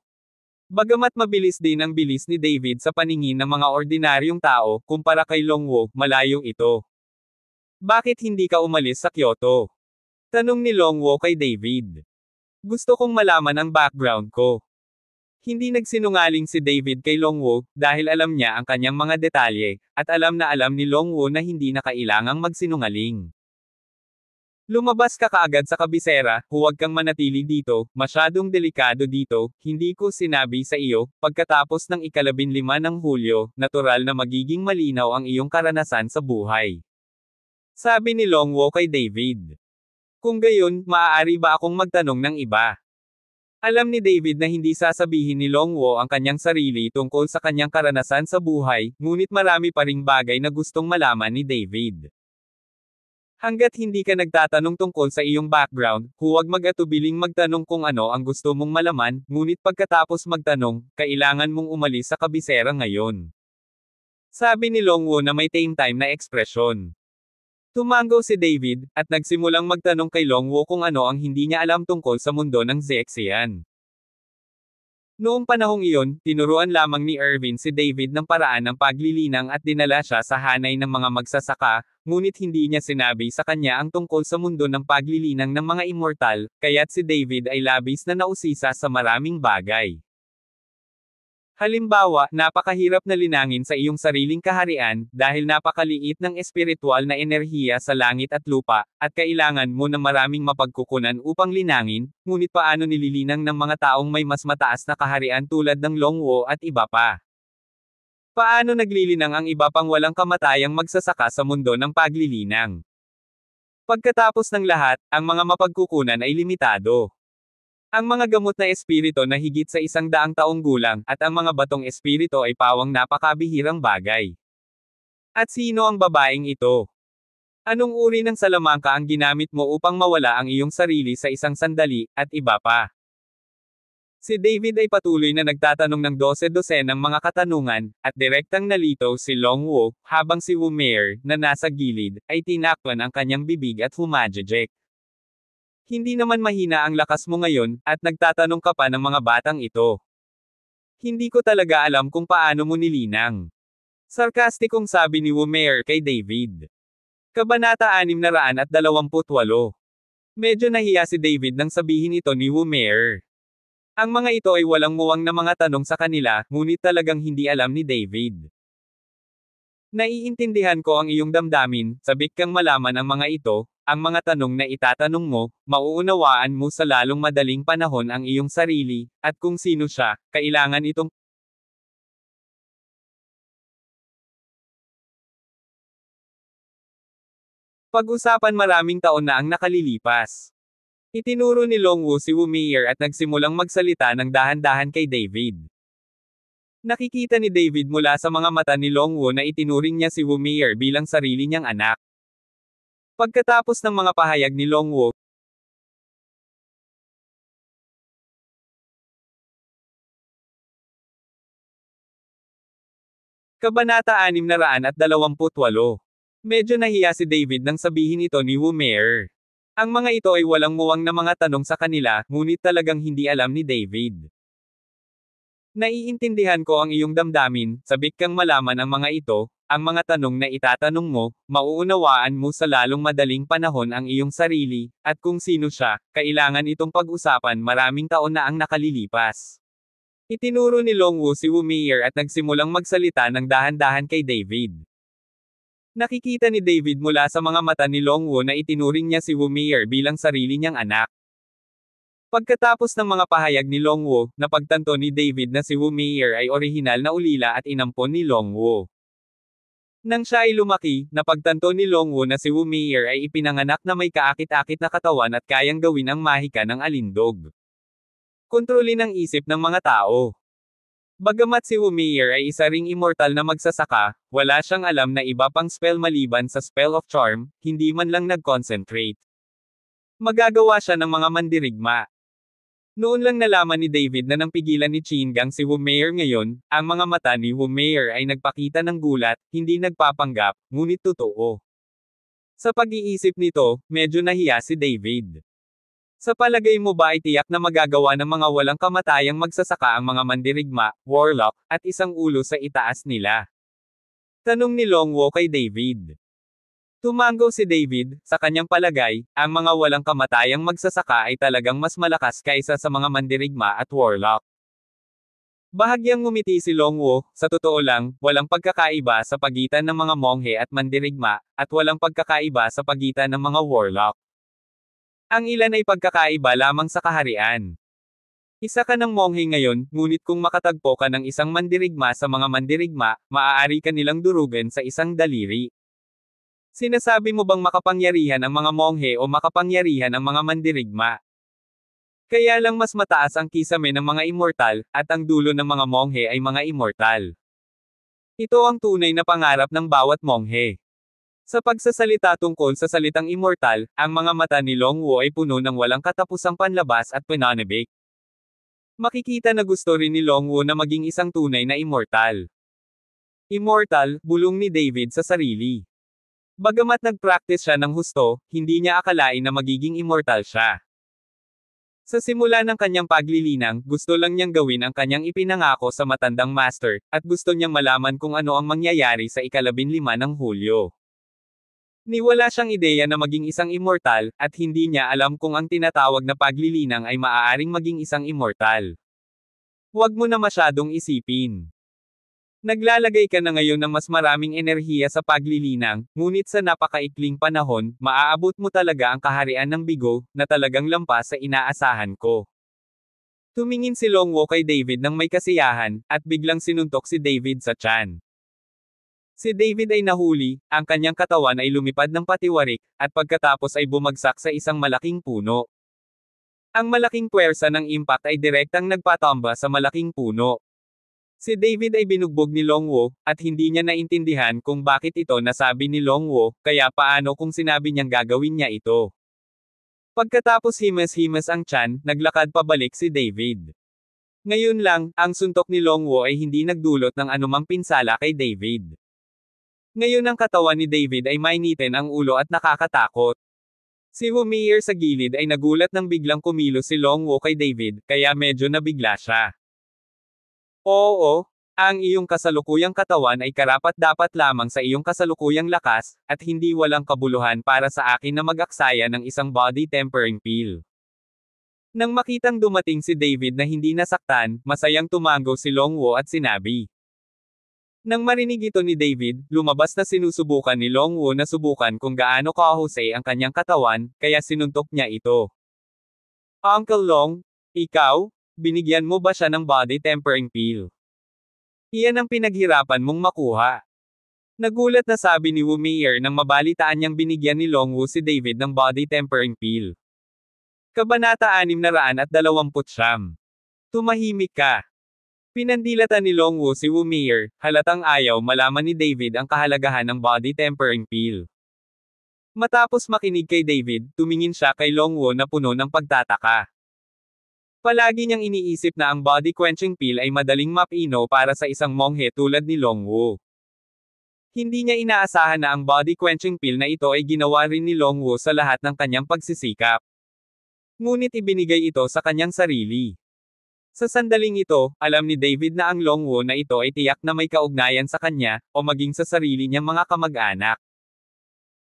Bagamat mabilis din ang bilis ni David sa paningin ng mga ordinaryong tao, kumpara kay Longwo, malayo ito. Bakit hindi ka umalis sa Kyoto? Tanong ni Longwo kay David. Gusto kong malaman ang background ko. Hindi nagsinungaling si David kay Longwo, dahil alam niya ang kanyang mga detalye, at alam ni Longwo na hindi na kailangang magsinungaling. Lumabas ka kaagad sa kabisera, huwag kang manatili dito, masyadong delikado dito, hindi ko sinabi sa iyo, pagkatapos ng 15 ng Hulyo, natural na magiging malinaw ang iyong karanasan sa buhay. Sabi ni Longwo kay David. Kung gayon, maaari ba akong magtanong ng iba? Alam ni David na hindi sasabihin ni Longwo ang kanyang sarili tungkol sa kanyang karanasan sa buhay, ngunit marami pa ring bagay na gustong malaman ni David. Hanggat hindi ka nagtatanong tungkol sa iyong background, huwag mag-atubiling magtanong kung ano ang gusto mong malaman, ngunit pagkatapos magtanong, kailangan mong umalis sa kabisera ngayon. Sabi ni Longwo na may tame time na ekspresyon. Tumango si David, at nagsimulang magtanong kay Longwo kung ano ang hindi niya alam tungkol sa mundo ng Zexian. Noong panahong iyon, tinuruan lamang ni Irvin si David ng paraan ng paglilinang at dinala siya sa hanay ng mga magsasaka, ngunit hindi niya sinabi sa kanya ang tungkol sa mundo ng paglilinang ng mga immortal, kaya't si David ay labis na nausisa sa maraming bagay. Halimbawa, napakahirap na linangin sa iyong sariling kaharian, dahil napakaliit ng espiritual na enerhiya sa langit at lupa, at kailangan mo ng maraming mapagkukunan upang linangin, ngunit paano nililinang ng mga taong may mas mataas na kaharian tulad ng Longwo at iba pa? Paano naglilinang ang iba pang walang kamatayang magsasaka sa mundo ng paglilinang? Pagkatapos ng lahat, ang mga mapagkukunan ay limitado. Ang mga gamot na espiritu na higit sa 100 taong gulang, at ang mga batong espiritu ay pawang napakabihirang bagay. At sino ang babaeng ito? Anong uri ng salamangka ang ginamit mo upang mawala ang iyong sarili sa isang sandali, at iba pa? Si David ay patuloy na nagtatanong ng 12-dosenang mga katanungan, at direktang nalito si Longwo, habang si Wumair, na nasa gilid, ay tinakpan ang kanyang bibig at humajejek. Hindi naman mahina ang lakas mo ngayon, at nagtatanong ka pa ng mga batang ito. Hindi ko talaga alam kung paano mo nilinang. Sarkastikong sabi ni Wumair kay David. Kabanata 628. Medyo nahiya si David nang sabihin ito ni Wumair. Ang mga ito ay walang muwang na mga tanong sa kanila, ngunit talagang hindi alam ni David. Naiintindihan ko ang iyong damdamin, sabik kang malaman ang mga ito, ang mga tanong na itatanong mo, mauunawaan mo sa lalong madaling panahon ang iyong sarili, at kung sino siya, kailangan itong pag-usapan. Maraming taon na ang nakalilipas. Itinuro ni Longwo si Wumier at nagsimulang magsalita ng dahan-dahan kay David. Nakikita ni David mula sa mga mata ni Longwo na itinuring niya si Wumier bilang sarili niyang anak. Pagkatapos ng mga pahayag ni Longwo, Kabanata 628. Medyo nahiya si David nang sabihin ito ni Wumier. Ang mga ito ay walang muwang na mga tanong sa kanila, ngunit talagang hindi alam ni David. Naiintindihan ko ang iyong damdamin, sabik kang malaman ang mga ito, ang mga tanong na itatanong mo, mauunawaan mo sa lalong madaling panahon ang iyong sarili, at kung sino siya, kailangan itong pag-usapan. Maraming taon na ang nakalilipas. Itinuro ni Longwo si Wumier at nagsimulang magsalita ng dahan-dahan kay David. Nakikita ni David mula sa mga mata ni Longwo na itinuring niya si Wumier bilang sarili niyang anak. Pagkatapos ng mga pahayag ni Longwo, napagtanto ni David na si Wumier ay orihinal na ulila at inampon ni Longwo. Nang siya ay lumaki, napagtanto ni Longwo na si Wumier ay ipinanganak na may kaakit-akit na katawan at kayang gawin ang mahika ng alindog. Kontrolin ang isip ng mga tao. Bagamat si Wumier ay isa ring immortal na magsasaka, wala siyang alam na iba pang spell maliban sa Spell of Charm, hindi man lang nag-concentrate. Magagawa siya ng mga mandirigma. Noon lang nalaman ni David na nang pigilan ni Chingang si Wumier ngayon, ang mga mata ni Wumier ay nagpakita ng gulat, hindi nagpapanggap, ngunit totoo. Sa pag-iisip nito, medyo nahiya si David. Sa palagay mo ba ay tiyak na magagawa ng mga walang kamatayang magsasaka ang mga mandirigma, warlock, at isang ulo sa itaas nila? Tanong ni Longwo kay David. Tumango si David, sa kanyang palagay, ang mga walang kamatayang magsasaka ay talagang mas malakas kaysa sa mga mandirigma at warlock. Bahagyang ngumiti si Longwo, sa totoo lang, walang pagkakaiba sa pagitan ng mga monghe at mandirigma, at walang pagkakaiba sa pagitan ng mga warlock. Ang ilan ay pagkakaiba lamang sa kaharian. Isa ka ng monghe ngayon, ngunit kung makatagpo ka ng isang mandirigma sa mga mandirigma, maaari ka nilang durugan sa isang daliri. Sinasabi mo bang makapangyarihan ang mga monghe o makapangyarihan ang mga mandirigma? Kaya lang mas mataas ang kisame ng mga immortal, at ang dulo ng mga monghe ay mga immortal. Ito ang tunay na pangarap ng bawat monghe. Sa pagsasalita tungkol sa salitang immortal, ang mga mata ni Longwo ay puno ng walang katapusang panlabas at pananabik. Makikita na gusto rin ni Longwo na maging isang tunay na immortal. Immortal, bulong ni David sa sarili. Bagamat nag-practice siya ng husto, hindi niya akalain na magiging immortal siya. Sa simula ng kanyang paglilinang, gusto lang niyang gawin ang kanyang ipinangako sa matandang master, at gusto niyang malaman kung ano ang mangyayari sa 15 ng Hulyo. Niwala siyang ideya na maging isang immortal, at hindi niya alam kung ang tinatawag na paglilinang ay maaaring maging isang immortal. Huwag mo na masyadong isipin. Naglalagay ka na ngayon ng mas maraming enerhiya sa paglilinang, ngunit sa napakaikling panahon, maaabot mo talaga ang kaharian ng bigo, na talagang lampas sa inaasahan ko. Tumingin si Longwo kay David ng may kasiyahan, at biglang sinuntok si David sa tiyan. Si David ay nahuli, ang kanyang katawan ay lumipad ng patiwarik, at pagkatapos ay bumagsak sa isang malaking puno. Ang malaking puwersa ng impact ay direktang nagpatamba sa malaking puno. Si David ay binugbog ni Longwo, at hindi niya naintindihan kung bakit ito nasabi ni Longwo, kaya paano kung sinabi niyang gagawin niya ito. Pagkatapos himas-himas ang tiyan, naglakad pabalik si David. Ngayon lang, ang suntok ni Longwo ay hindi nagdulot ng anumang pinsala kay David. Ngayon ang katawan ni David ay mainitin ang ulo at nakakatakot. Si Wumier sa gilid ay nagulat nang biglang kumilos si Longwo kay David, kaya medyo nabigla siya. Oo, ang iyong kasalukuyang katawan ay karapat-dapat lamang sa iyong kasalukuyang lakas, at hindi walang kabuluhan para sa akin na mag-aksaya ng isang body tempering pill. Nang makitang dumating si David na hindi nasaktan, masayang tumango si Longwo at sinabi. Nang marinig ito ni David, lumabas na sinusubukan ni Longwo na subukan kung gaano kahusay ang kanyang katawan, kaya sinuntok niya ito. Uncle Long, ikaw, binigyan mo ba siya ng body tempering pill? Iyan ang pinaghirapan mong makuha. Nagulat na sabi ni Wu Meier nang mabalitaan niyang binigyan ni Longwo si David ng body tempering pill. Kabanata 629. Tumahimik ka. Pinandilatan ni Longwo si Wu Meier, halatang ayaw malaman ni David ang kahalagahan ng body tempering pill. Matapos makinig kay David, tumingin siya kay Longwo na puno ng pagtataka. Palagi niyang iniisip na ang body quenching pill ay madaling mapino para sa isang monghe tulad ni Longwo. Hindi niya inaasahan na ang body quenching pill na ito ay ginawa rin ni Longwo sa lahat ng kanyang pagsisikap. Ngunit ibinigay ito sa kanyang sarili. Sa sandaling ito, alam ni David na ang Longwo na ito ay tiyak na may kaugnayan sa kanya, o maging sa sarili niyang mga kamag-anak.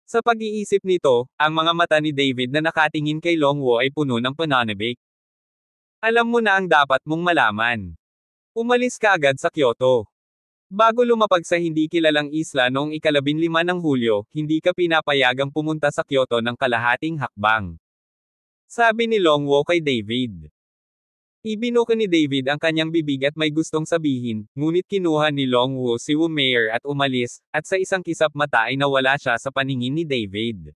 Sa pag-iisip nito, ang mga mata ni David na nakatingin kay Longwo ay puno ng pananabik. Alam mo na ang dapat mong malaman. Umalis ka agad sa Kyoto. Bago lumapag sa hindi kilalang isla noong 15 ng Hulyo, hindi ka pinapayagang pumunta sa Kyoto ng kalahating hakbang. Sabi ni Longwo kay David. Ibinuka ni David ang kanyang bibig at may gustong sabihin, ngunit kinuha ni Longwo si Wu Meier at umalis, at sa isang kisap mata ay nawala siya sa paningin ni David.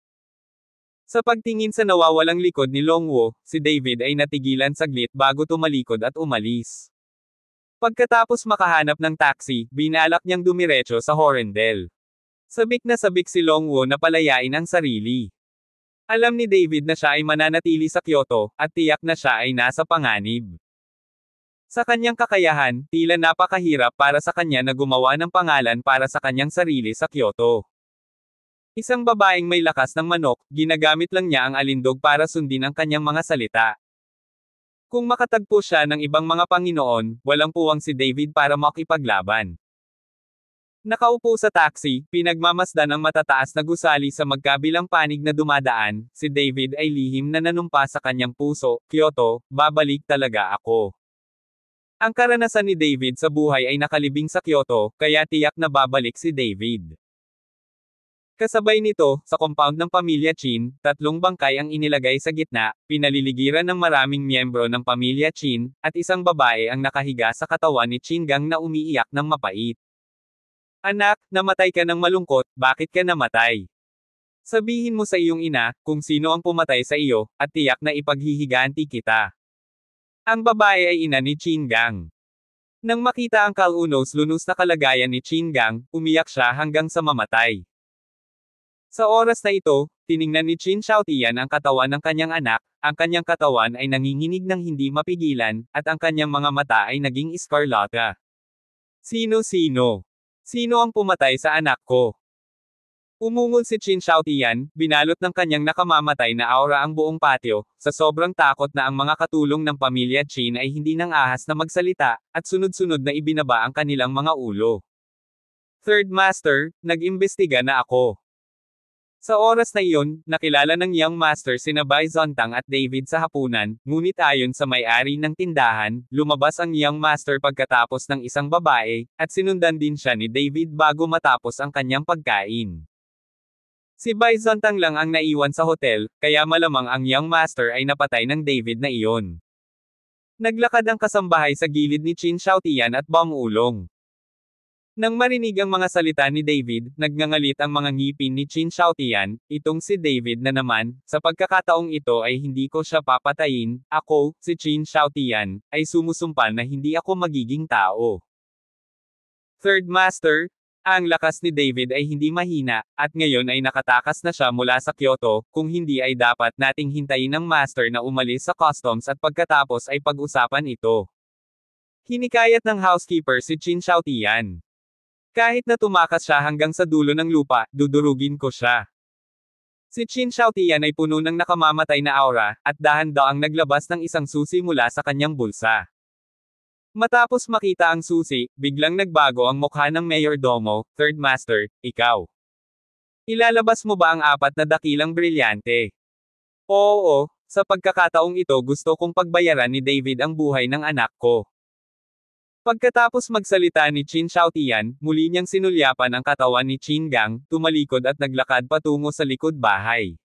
Sa pagtingin sa nawawalang likod ni Longwo, si David ay natigilan saglit bago tumalikod at umalis. Pagkatapos makahanap ng taxi, binalak niyang dumiretso sa Horendel. Sabik na sabik si Longwo na palayain ang sarili. Alam ni David na siya ay mananatili sa Kyoto, at tiyak na siya ay nasa panganib. Sa kanyang kakayahan, tila napakahirap para sa kanya na gumawa ng pangalan para sa kanyang sarili sa Kyoto. Isang babaeng may lakas ng manok, ginagamit lang niya ang alindog para sundin ang kanyang mga salita. Kung makatagpo siya ng ibang mga Panginoon, walang puwang si David para makipaglaban. Nakaupo sa taxi, pinagmamasdan ang matataas na gusali sa magkabilang panig na dumadaan, si David ay lihim na nanumpa sa kanyang puso, Kyoto, babalik talaga ako. Ang karanasan ni David sa buhay ay nakalibing sa Kyoto, kaya tiyak na babalik si David. Kasabay nito, sa compound ng pamilya Chin, 3 bangkay ang inilagay sa gitna, pinaliligiran ng maraming miyembro ng pamilya Chin, at isang babae ang nakahiga sa katawan ni Chingang na umiiyak ng mapait. Anak, namatay ka ng malungkot, bakit ka namatay? Sabihin mo sa iyong ina, kung sino ang pumatay sa iyo, at tiyak na ipaghihiganti kita. Ang babae ay ina ni Chingang. Nang makita ang kalunos-lunos na kalagayan ni Chingang, umiyak siya hanggang sa mamatay. Sa oras na ito, tiningnan ni Qin Xiaotian ang katawan ng kanyang anak, ang kanyang katawan ay nanginginig ng hindi mapigilan, at ang kanyang mga mata ay naging iskarlata. Sino? Sino ang pumatay sa anak ko? Umungol si Qin Xiaotian, binalot ng kanyang nakamamatay na aura ang buong patio, sa sobrang takot na ang mga katulong ng pamilya Qin ay hindi nang ahas na magsalita, at sunod-sunod na ibinaba ang kanilang mga ulo. Third Master, nag-imbestiga na ako. Sa oras na iyon, nakilala ng Young Master sina Bai Zontang at David sa hapunan, ngunit ayon sa may-ari ng tindahan, lumabas ang Young Master pagkatapos ng isang babae, at sinundan din siya ni David bago matapos ang kanyang pagkain. Si Bai Zontang lang ang naiwan sa hotel, kaya malamang ang Young Master ay napatay ng David na iyon. Naglakad ang kasambahay sa gilid ni Qin Xiaotian at Bangulong. Nang marinig ang mga salita ni David, nagngangalit ang mga ngipin ni Qin Xiaotian, itong si David na naman, sa pagkakataong ito ay hindi ko siya papatayin, ako, si Qin Xiaotian, ay sumusumpal na hindi ako magiging tao. Third Master, ang lakas ni David ay hindi mahina, at ngayon ay nakatakas na siya mula sa Kyoto, kung hindi ay dapat nating hintayin ng Master na umalis sa customs at pagkatapos ay pag-usapan ito. Hinikayat ng housekeeper si Qin Xiaotian. Kahit na tumakas siya hanggang sa dulo ng lupa, dudurugin ko siya. Si Qin Xiaotian ay puno ng nakamamatay na aura, at dahan-daang naglabas ng isang susi mula sa kanyang bulsa. Matapos makita ang susi, biglang nagbago ang mukha ng Mayordomo, Third Master, ikaw. Ilalabas mo ba ang 4 na dakilang brilyante? Oo, Sa pagkakataong ito gusto kong pagbayaran ni David ang buhay ng anak ko. Pagkatapos magsalita ni Qin Xiaotian, muli niyang sinulyapan ang katawan ni Qin Gang, tumalikod at naglakad patungo sa likod bahay.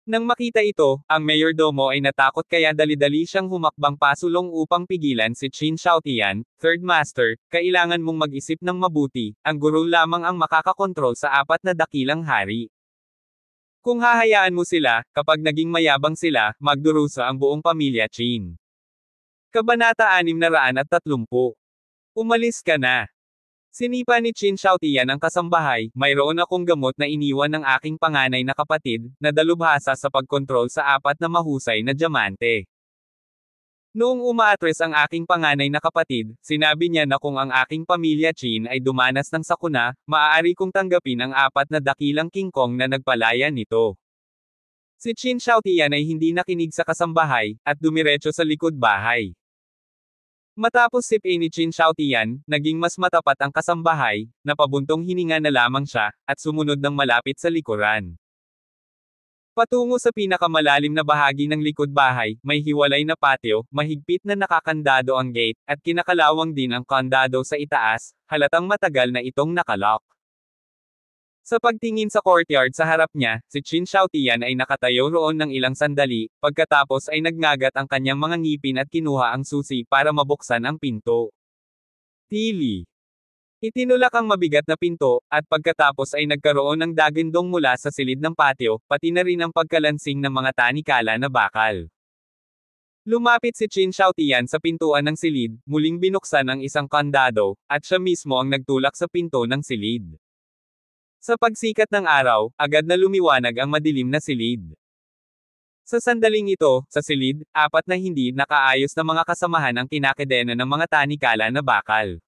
Nang makita ito, ang mayordomo ay natakot kaya dali-dali siyang humakbang pasulong upang pigilan si Qin Xiaotian. Third Master, kailangan mong mag-isip ng mabuti, ang guro lamang ang makakakontrol sa apat na dakilang hari. Kung hahayaan mo sila, kapag naging mayabang sila, magdurusa ang buong pamilya Qin. Kabanata 630. Umalis ka na. Sinipa ni Qin Xiaotian ang kasambahay, mayroon akong gamot na iniwan ng aking panganay na kapatid, na dalubhasa sa pagkontrol sa apat na mahusay na diamante. Noong umaatres ang aking panganay na kapatid, sinabi niya na kung ang aking pamilya Qin ay dumanas ng sakuna, maaari kong tanggapin ang apat na dakilang King Kong na nagpalaya nito. Si Qin Xiaotian ay hindi nakinig sa kasambahay, at dumiretso sa likod bahay. Matapos sipin ni Qin Xiaotian, naging mas matapat ang kasambahay, napabuntong hininga na lamang siya, at sumunod ng malapit sa likuran. Patungo sa pinakamalalim na bahagi ng likod bahay, may hiwalay na patio, mahigpit na nakakandado ang gate, at kinakalawang din ang kandado sa itaas, halatang matagal na itong nakalock. Sa pagtingin sa courtyard sa harap niya, si Qin Xiaotian ay nakatayo roon ng ilang sandali, pagkatapos ay nagngagat ang kanyang mga ngipin at kinuha ang susi para mabuksan ang pinto. Tili. Itinulak ang mabigat na pinto, at pagkatapos ay nagkaroon ng dagindong mula sa silid ng patio, pati na rin ang pagkalansing ng mga tanikala na bakal. Lumapit si Qin Xiaotian sa pintuan ng silid, muling binuksan ang isang kandado, at siya mismo ang nagtulak sa pinto ng silid. Sa pagsikat ng araw, agad na lumiwanag ang madilim na silid. Sa sandaling ito, sa silid, apat na hindi nakaayos na mga kasamahan ang kinakadena ng mga tanikala na bakal.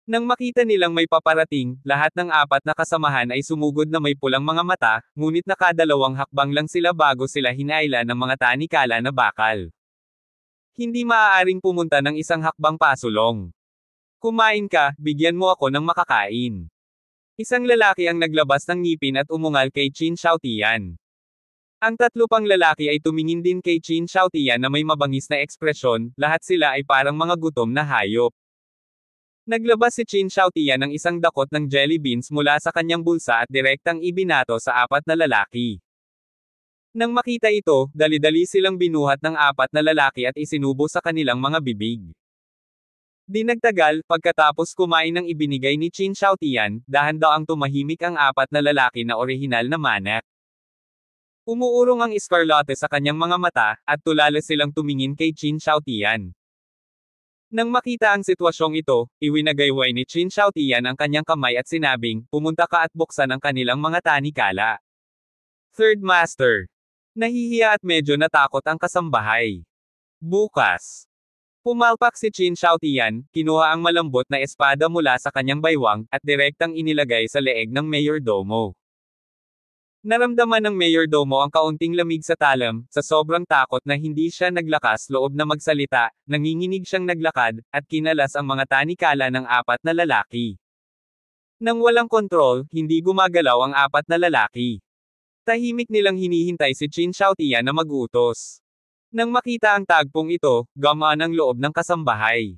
Nang makita nilang may paparating, lahat ng apat na kasamahan ay sumugod na may pulang mga mata, ngunit nakadalawang hakbang lang sila bago sila hinaila ng mga tanikala na bakal. Hindi maaaring pumunta ng isang hakbang pasulong. Kumain ka, bigyan mo ako ng makakain. Isang lalaki ang naglabas ng ngipin at umungal kay Qin Xiaotian. Ang tatlo pang lalaki ay tumingin din kay Qin Xiaotian na may mabangis na ekspresyon, lahat sila ay parang mga gutom na hayop. Naglabas si Qin Xiaotian ng isang dakot ng jelly beans mula sa kanyang bulsa at direktang ibinato sa apat na lalaki. Nang makita ito, dali-dali silang binuhat ng apat na lalaki at isinubo sa kanilang mga bibig. Di nagtagal, pagkatapos kumain ng ibinigay ni Qin Xiaotian, dahan-daang tumahimik ang apat na lalaki na orihinal na manak. Umuurong ang iskarlote sa kanyang mga mata, at tulala silang tumingin kay Qin Xiaotian. Nang makita ang sitwasyong ito, iwinagayway ni Qin Xiaotian ang kanyang kamay at sinabing, pumunta ka at buksan ang kanilang mga tanikala. Third Master. Nahihiya at medyo natakot ang kasambahay. Bukas. Pumalpak si Qin Xiaotian, kinuha ang malambot na espada mula sa kanyang baywang, at direktang inilagay sa leeg ng mayordomo. Naramdaman ng mayordomo ang kaunting lamig sa talam, sa sobrang takot na hindi siya naglakas loob na magsalita, nanginginig siyang naglakad, at kinalas ang mga tanikala ng apat na lalaki. Nang walang kontrol, hindi gumagalaw ang apat na lalaki. Tahimik nilang hinihintay si Qin Xiaotian na mag-utos. Nang makita ang tagpong ito, gamaan ang loob ng kasambahay.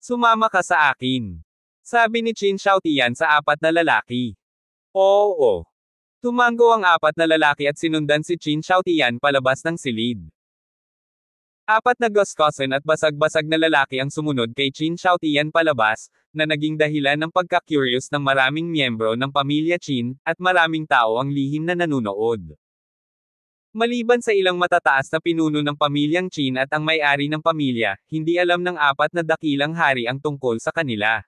Sumama ka sa akin. Sabi ni Qin Xiaotian sa apat na lalaki. Oo. Tumango ang apat na lalaki at sinundan si Qin Xiaotian palabas ng silid. Apat na goskosen at basag-basag na lalaki ang sumunod kay Qin Xiaotian palabas, na naging dahilan ng pagka-curious ng maraming miyembro ng pamilya Qin, at maraming tao ang lihim na nanunood. Maliban sa ilang matataas na pinuno ng pamilyang Qin at ang may-ari ng pamilya, hindi alam ng apat na dakilang hari ang tungkol sa kanila.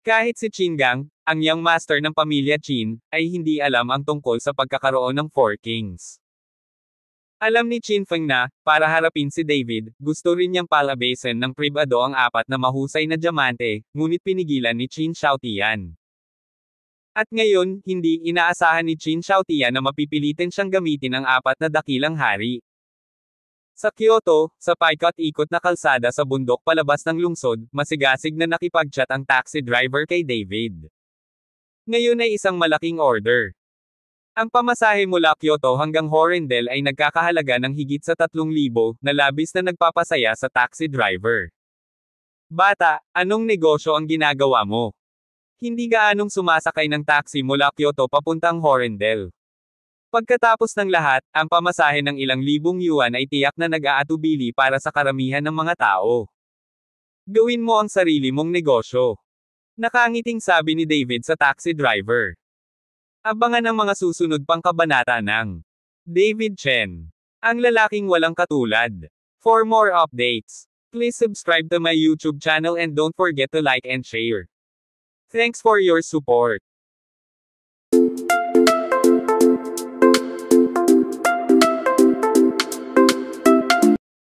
Kahit si Qin Gang, ang young master ng pamilya Qin, ay hindi alam ang tungkol sa pagkakaroon ng Four Kings. Alam ni Qin Feng na, para harapin si David, gusto rin niyang palabasin ng pribado ang apat na mahusay na diamante, ngunit pinigilan ni Qin Xiaotian. At ngayon, hindi inaasahan ni Qin Xiaotian na mapipilitin siyang gamitin ang apat na dakilang hari. Sa Kyoto, sa paikot-ikot na kalsada sa bundok palabas ng lungsod, masigasig na nakipag-chat ang taxi driver kay David. Ngayon ay isang malaking order. Ang pamasahe mula Kyoto hanggang Horrendel ay nagkakahalaga ng higit sa 3,000 na labis na nagpapasaya sa taxi driver. Bata, anong negosyo ang ginagawa mo? Hindi gaanong sumasakay ng taxi mula Kyoto papuntang Horrendel. Pagkatapos ng lahat, ang pamasahe ng ilang libong yuan ay tiyak na nag-aatubili para sa karamihan ng mga tao. Gawin mo ang sarili mong negosyo. Nakangiting sabi ni David sa taxi driver. Abangan ang mga susunod pang kabanata ng David Chen, ang lalaking walang katulad. For more updates, please subscribe to my YouTube channel and don't forget to like and share. Thanks for your support.